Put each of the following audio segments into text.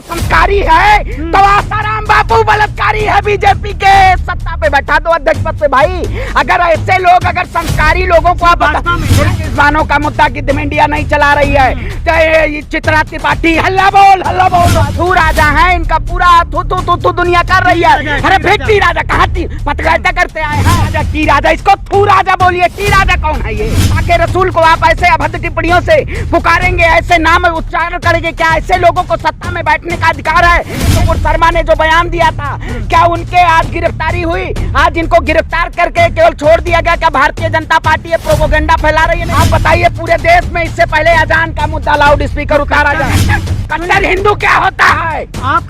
संस्कारी है तो आसाराम बापू बलात्कारी है बीजेपी के सत्ता पे बैठा दो अध्यक्ष पद पे भाई। अगर ऐसे लोग, अगर संस्कारी लोगों को आप किसानों का मुद्दा की इंडिया नहीं चला रही है, चाहे चित्रा त्रिपाठी हल्ला बोल थू राजा है, इनका पूरा थू दुनिया कर रही है। अरे फिर टी राजा कहाँ पत्रकारिता करते आए हैं? टी राजा, इसको थू राजा बोलिए। टी राजा कौन है ये? आके रसूल को आप ऐसे अभद्र टिप्पणियों से पुकारेंगे, ऐसे नाम उच्चारण करेंगे? क्या ऐसे लोगों को सत्ता में बैठने का अधिकार है? नुपुर शर्मा ने जो बयान दिया था, क्या उनके आज गिरफ्तारी हुई? आज इनको गिरफ्तार करके केवल छोड़ दिया गया? क्या भारतीय जनता पार्टी ये प्रोपोगंडा फैला रही है? आप बताइए, पूरे देश में इससे पहले अजान का मुद्दा लाउड स्पीकर उतारा जाए। कट्टर हिंदू क्या होता है?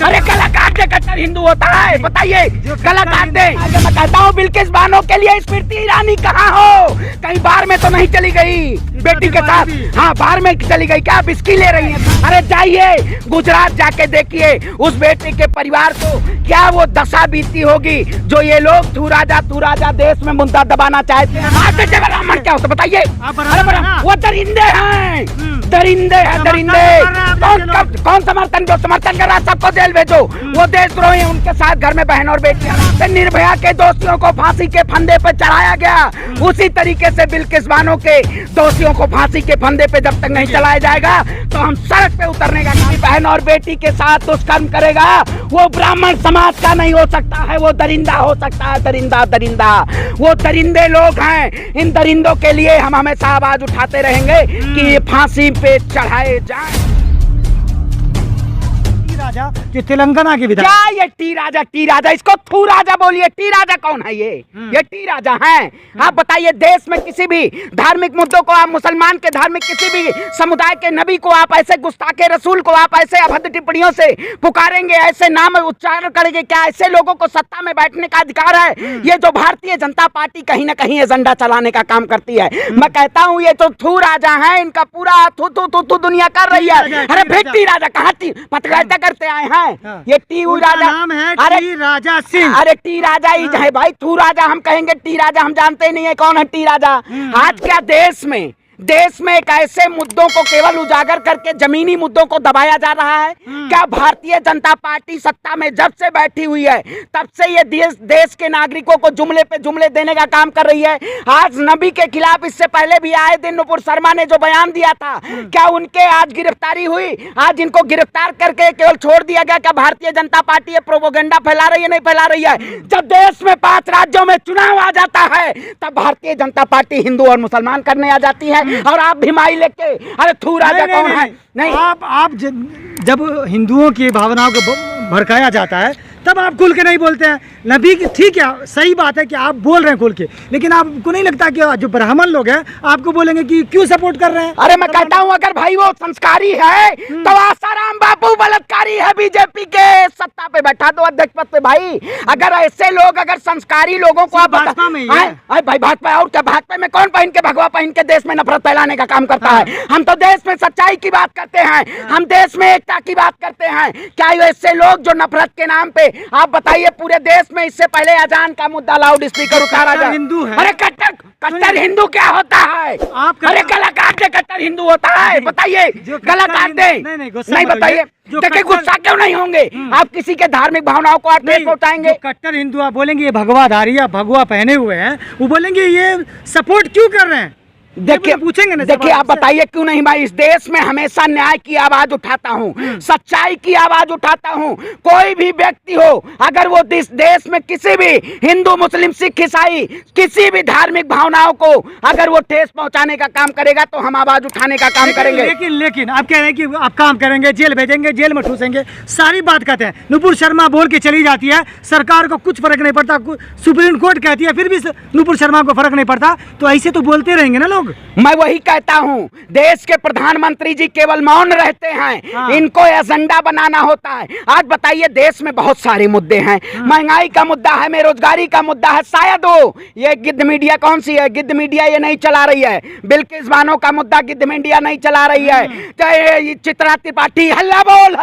अरे कलाकार से कट्टर हिंदू होता है? बताइए कलाकार दे। मैं कहता हूँ बिल्किस बानो के लिए स्मृति ईरानी कहाँ हो? कहीं बाहर में तो नहीं चली गई बेटी के साथ? हाँ, बाहर में चली गई क्या? बिस्की ले रही है? अरे जाइए गुजरात जाके देखिए उस बेटी के परिवार को क्या वो दशा बीती होगी जो ये लोग थू राजा देश में मुद्दा दबाना चाहते हैं। ब्राह्मण क्या होता बताइए? वो दरिंदे हैं, दरिंदे हैं, दरिंदे। कौन समर्थन कर रहा? सबको जेल भेजो। वो देशद्रोही हैं, उनके साथ घर में बहन और बेटियां। निर्भया के दोषियों को फांसी के फंदे पर चढ़ाया गया, उसी तरीके से बिल्किस बानो के दोषियों को फांसी के फंदे पे जब तक नहीं चलाया जाएगा तो हम सड़क पे उतरने का। बहन और बेटी के साथ दुष्कर्म करेगा वो ब्राह्मण समाज का नहीं हो सकता है, वो दरिंदा हो सकता है। दरिंदा वो दरिंदे लोग हैं। इन दरिंदों के लिए हम हमेशा आवाज उठाते रहेंगे कि ये फांसी पे चढ़ाए जाएं। जो तेलंगाना के विधायक, क्या ये टी राजा, इसको थू राजा बोलिए। टी राजा कौन है ये टी राजा हैं? आप बताइए, देश में किसी भी धार्मिक मुद्दों को, आप मुसलमान के धार्मिक किसी भी समुदाय के नबी को आप ऐसे गुस्ताखे रसूल को आप ऐसे अभद्र टिप्पणियों से पुकारेंगे, ऐसे नाम उच्चारण करेंगे? क्या ऐसे लोगों को सत्ता में बैठने का अधिकार है? ये जो भारतीय जनता पार्टी कहीं ना कहीं एजेंडा चलाने का काम करती है। मैं कहता हूँ ये तो थू राजा है, इनका पूरा थू दुनिया कर रही है। अरे फिर टी राजा कहाँ पत्रकारिता करते आए हैं? ये टी राजा नाम है टी राजा सिंह। अरे टी राजा ही है भाई, थू राजा हम कहेंगे, टी राजा हम जानते ही नहीं है कौन है टी राजा। आज क्या देश में एक ऐसे मुद्दों को केवल उजागर करके जमीनी मुद्दों को दबाया जा रहा है? क्या भारतीय जनता पार्टी सत्ता में जब से बैठी हुई है तब से ये देश के नागरिकों को जुमले पे जुमले देने का काम कर रही है? आज नबी के खिलाफ इससे पहले भी आए दिन नुपुर शर्मा ने जो बयान दिया था, क्या उनके आज गिरफ्तारी हुई? आज इनको गिरफ्तार करके केवल छोड़ दिया गया? क्या भारतीय जनता पार्टी ये प्रोपोगंडा फैला रही है? नहीं फैला रही है। जब देश में 5 राज्यों में चुनाव आ जाता है तब भारतीय जनता पार्टी हिंदू और मुसलमान करने आ जाती है और आप भिमाई लेके अरे थू राजा कौन है? नहीं, आप जब हिंदुओं की भावनाओं को भड़काया जाता है तब आप खुल के नहीं बोलते हैं। नबी की ठीक है, सही बात है कि आप बोल रहे हैं खुल के, लेकिन आपको नहीं लगता कि जो ब्राह्मण लोग हैं आपको बोलेंगे कि क्यों सपोर्ट कर रहे हैं? अरे मैं कहता हूँ अगर भाई वो संस्कारी है तो आसाराम बापू बलात्कारी है बीजेपी के सत्ता पे बैठा दो अध्यक्ष पद पे भाई। अगर ऐसे लोग, अगर संस्कारी लोगों को आप भाजपा में भाई भाजपा और क्या? भाजपा में कौन पहन के भगवा पहन के देश में नफरत फैलाने का काम करता है? हम तो देश में सच्चाई की बात करते हैं, हम देश में एकता की बात करते हैं। क्या ऐसे लोग जो नफरत के नाम पे, आप बताइए, पूरे देश में इससे पहले अजान का मुद्दा लाउड स्पीकर उतारा जाए? हिंदू है। अरे कट्टर हिंदू क्या होता है? अरे कलाकार से कट्टर हिंदू होता है? बताइए कलाकार दे। नहीं बताइए, देखिए गुस्सा क्यों नहीं होंगे? आप किसी के धार्मिक भावनाओं को आप ठेस पहुंचाएंगे? कट्टर हिंदू आप बोलेंगे ये भगवाधारी या भगवा पहने हुए हैं, वो बोलेंगे ये सपोर्ट क्यों कर रहे हैं? देखिए पूछेंगे ना, देखिए आप बताइए क्यों नहीं? मैं इस देश में हमेशा न्याय की आवाज उठाता हूँ, सच्चाई की आवाज उठाता हूँ। कोई भी व्यक्ति हो, अगर वो देश में किसी भी हिंदू मुस्लिम सिख ईसाई किसी भी धार्मिक भावनाओं को अगर वो ठेस पहुंचाने का काम करेगा तो हम आवाज उठाने का काम करेंगे। लेकिन आप कह रहे हैं कि आप काम करेंगे, जेल भेजेंगे, जेल में ठूसेंगे, सारी बात कहते हैं। नुपुर शर्मा बोल के चली जाती है, सरकार को कुछ फर्क नहीं पड़ता, सुप्रीम कोर्ट कहती है फिर भी नुपुर शर्मा को फर्क नहीं पड़ता, तो ऐसे तो बोलते रहेंगे ना लोग। मैं वही कहता हूँ, देश के प्रधानमंत्री जी केवल मौन रहते हैं, इनको एजेंडा बनाना होता है। आज बताइए, देश में बहुत सारे मुद्दे हैं, महंगाई का मुद्दा है, बेरोजगारी का मुद्दा है, शायद हो ये गिद्ध मीडिया कौन सी है? गिद्ध मीडिया ये नहीं चला रही है। बिल्किस बानो का मुद्दा गिद्ध मीडिया नहीं चला रही है। चाहे चित्रा त्रिपाठी हल्ला बोल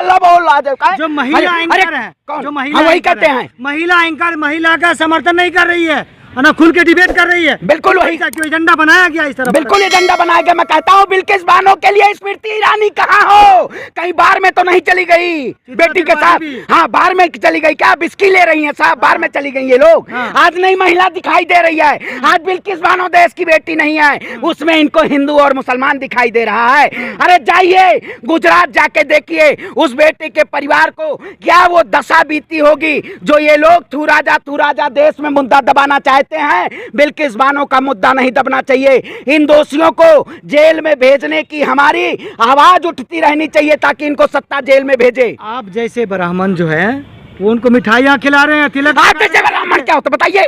आ जाए, जो महिला एंकर है, जो महिला वही कहते हैं, महिला एंकर महिला का समर्थन नहीं कर रही है है ना, खुल के डिबेट कर रही है। बिल्कुल वही, क्यों एजेंडा बनाया गया इस तरह? बिल्कुल एजेंडा बनाया गया। मैं कहता हूँ बिल्किस बानो के लिए स्मृति ईरानी कहाँ हो? कहीं बाहर में तो नहीं चली गई बेटी के साथ? हाँ, बाहर में चली गई क्या? बिस्की ले रही है साहब, बाहर में चली गई ये लोग। आज नई महिला दिखाई दे रही है। आज बिल्किस बानो देश की बेटी नहीं है, उसमें इनको हिंदू और मुसलमान दिखाई दे रहा है। अरे जाइए गुजरात जाके देखिए उस बेटे के परिवार को क्या वो दशा बीती होगी जो ये लोग तू राजा देश में मुद्दा दबाना चाहते हैं। बिल्किस बानो का मुद्दा नहीं दबना चाहिए। इन दोषियों को जेल में भेजने की हमारी आवाज उठती रहनी चाहिए ताकि इनको सत्ता जेल में भेजे। आप जैसे ब्राह्मण जो है वो उनको मिठाइयां खिला रहे हैं, तिलक। आप जैसे ब्राह्मण क्या होता बताइए?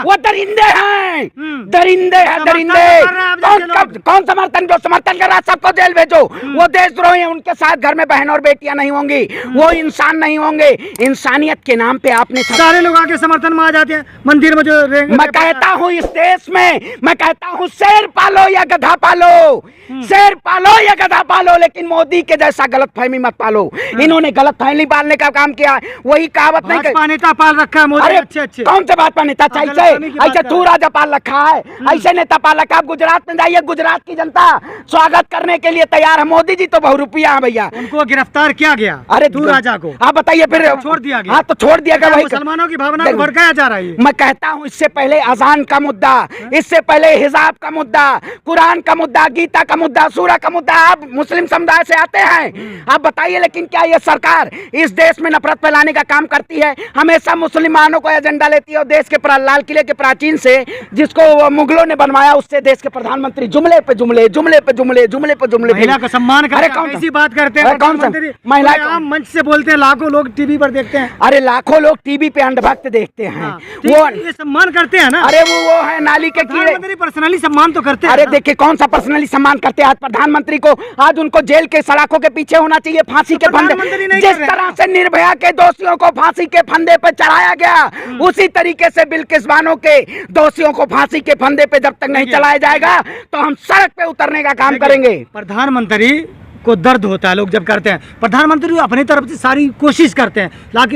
वो दरिंदे हैं, दरिंदे हैं, दरिंदे। कौन समर्थन? जो समर्थन कर रहा है सबको जेल भेजो। वो देशद्रोही हैं, उनके साथ घर में बहन और बेटियां नहीं होंगी, वो इंसान नहीं होंगे। इंसानियत के नाम पे आपने सारे लोग आके समर्थन में आ जाते हैं मंदिर में जो। मैं कहता हूँ इस देश में, मैं कहता हूँ शेर पालो या गधा पालो, शेर पालो या गधा पालो, लेकिन मोदी के जैसा गलत फहमी मत पालो। इन्होंने गलत फहमी पालने का काम किया। वही कहावत नहीं भाजपा नेता पाल रखा है मोदी। अच्छे कौन से भाजपा नेता? ऐसे तू राजा पाल रखा है, ऐसे नेता पाल रखा है। गुजरात में जाइए, गुजरात की जनता स्वागत करने के लिए तैयार है। मोदी जी तो बहुरूपिया है भैया। उनको गिरफ्तार किया गया। अरे तू राजा को आप बताइए फिर छोड़ दिया गया। हाँ तो छोड़ दिया गया। वही मुसलमानों की भावना को भड़काया जा रहा है। मैं कहता हूँ इससे पहले अजान का मुद्दा, इससे पहले हिजाब का मुद्दा, कुरान का मुद्दा, गीता का मुद्दा, सूरा का मुद्दा, आप मुस्लिम समुदाय से आते हैं। आप बताइए लेकिन क्या ये सरकार इस देश में नफरत फैलाने का काम करती है? हमेशा मुसलमानों को एजेंडा लेती है और देश के लाल किले के प्राचीन से जिसको मुगलों ने बनवाया उससे देश के प्रधानमंत्री जुमले पे जुमले, जुमले पे जुमले, जुमले पे जुमले, महिला का सम्मान करते हैं। ऐसी बात करते हैं कौन सा महिला? आम मंच से बोलते हैं, लाखों लोग टीवी पर देखते हैं। अरे लाखों लोग टीवी पे अंधभक्त देखते हैं। वो ये सम्मान करते हैं ना। अरे वो है नाली के कीड़े। पर्सनली सम्मान तो करते हैं। अरे देखिए कौन सा पर्सनली सम्मान करते हैं? आज प्रधानमंत्री को आज उनको जेल के सलाखों के पीछे होना चाहिए, फांसी के फंदे। जिस तरह से निर्भया के दोषियों को फांसी के फंदे पे चढ़ाया गया, उसी तरीके से बिल्किस बानो के दोषियों को फांसी के फंदे पे जब तक नहीं चलाया जाएगा तो हम सड़क पे उतरने का काम करेंगे। प्रधानमंत्री को दर्द होता है लोग जब करते हैं। प्रधानमंत्री अपनी तरफ से सारी कोशिश करते हैं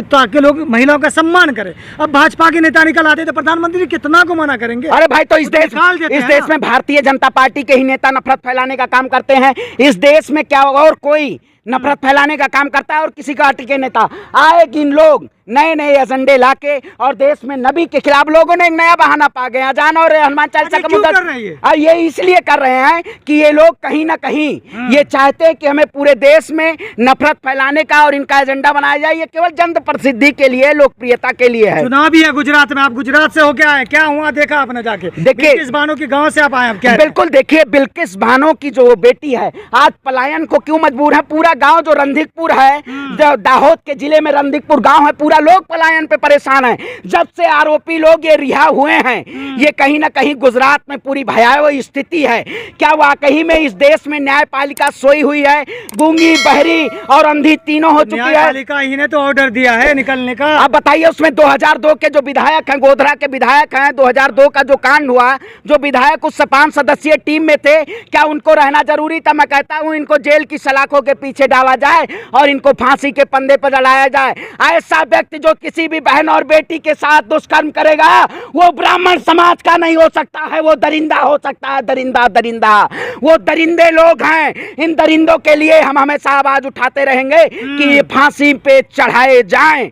ताकि लोग महिलाओं का सम्मान करें। अब भाजपा के नेता निकल आते तो प्रधानमंत्री कितना को मना करेंगे? अरे भाई तो इस देश में भारतीय जनता पार्टी के ही नेता नफरत फैलाने का काम करते हैं। इस देश में क्या और कोई नफरत फैलाने का काम करता है? और किसी पार्टी के नेता आए कि इन लोग नए नए एजेंडे लाके और देश में नबी के खिलाफ लोगों ने एक नया बहाना पा गया, अजान और हनुमान चालीसा का मुद्दा। ये इसलिए कर रहे हैं कि ये लोग कहीं ना कहीं ये चाहते हैं कि हमें पूरे देश में नफरत फैलाने का और इनका एजेंडा बनाया जाए। ये केवल जन प्रसिद्धि के लिए, लोकप्रियता के लिए है। चुनाव भी है गुजरात में, आप गुजरात से होके आए, क्या हुआ देखा आपने जाके? देखिए बिल्किस बानो के गाँव से आप आए। बिल्कुल देखिए बिल्किस बानो की जो बेटी है आज पलायन को क्यों मजबूर है? पूरा गाँव जो रंधिकपुर है, जो दाहोद के जिले में रंधिकपुर गाँव है, पूरा लोग पलायन पे परेशान है। जब से आरोपी लोग ये रिहा हुए हैं, ये कहीं ना कहीं गुजरात में पूरी भयावह स्थिति है। क्या वाकई में इस देश में न्यायपालिका सोई हुई है? गूंगी, बहरी और अंधी तीनों हो चुकी है। न्यायपालिका ही ने तो ऑर्डर दिया है निकलने का। आप बताइए उसमें 2002 के जो विधायक हैं, गोधरा के विधायक हैं, 2002 का जो कांड हुआ, जो विधायक उस 5 सदस्यीय टीम में थे, क्या उनको रहना जरूरी था? मैं कहता हूं इनको जेल की सलाखों के पीछे डाला जाए और इनको फांसी के पंदे पर जलाया जाए। ऐसा व्यक्ति जो किसी भी बहन और बेटी के साथ दुष्कर्म करेगा वो ब्राह्मण समाज का नहीं हो सकता है, वो दरिंदा हो सकता है। दरिंदा दरिंदा वो दरिंदे लोग हैं। इन दरिंदों के लिए हम हमेशा आवाज उठाते रहेंगे कि ये फांसी पे चढ़ाए जाएं।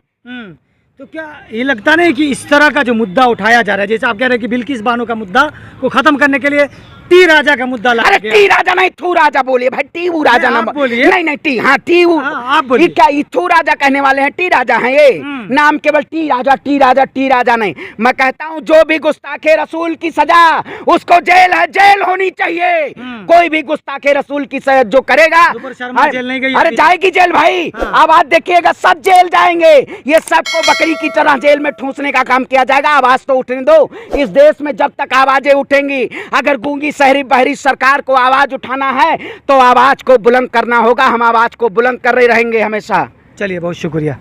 तो क्या ये लगता नहीं कि इस तरह का जो मुद्दा उठाया जा रहा है, जैसे आप कह रहे हैं कि बिल्किस बानो का मुद्दा को खत्म करने के लिए टी राजा का मुद्दा लाया गया। टी राजा नहीं, थू राजा बोलिए भाई, टी वो राजा ना बोलिए। नहीं टी, हाँ टी वो आप बोलिए। क्या थू राजा कहने वाले हैं? टी राजा हैं ये नाम, केवल टी राजा, टी राजा, टी राजा नहीं। मैं कहता हूँ जो भी गुस्ताखे रसूल की सजा उसको जेल है, जेल होनी चाहिए। कोई भी गुस्ताखे रसूल की सजा जो करेगा, जेल नहीं गई, अरे जाएगी जेल भाई। अब आज देखिएगा सब जेल जाएंगे, ये सबको बकरी की तरह जेल में ठूसने का काम किया जाएगा। आवाज तो उठने दो। इस देश में जब तक आवाजें उठेंगी, अगर गूंगी शहरी बहरी सरकार को आवाज उठाना है तो आवाज को बुलंद करना होगा। हम आवाज को बुलंद कर रहे रहेंगे हमेशा। चलिए बहुत शुक्रिया।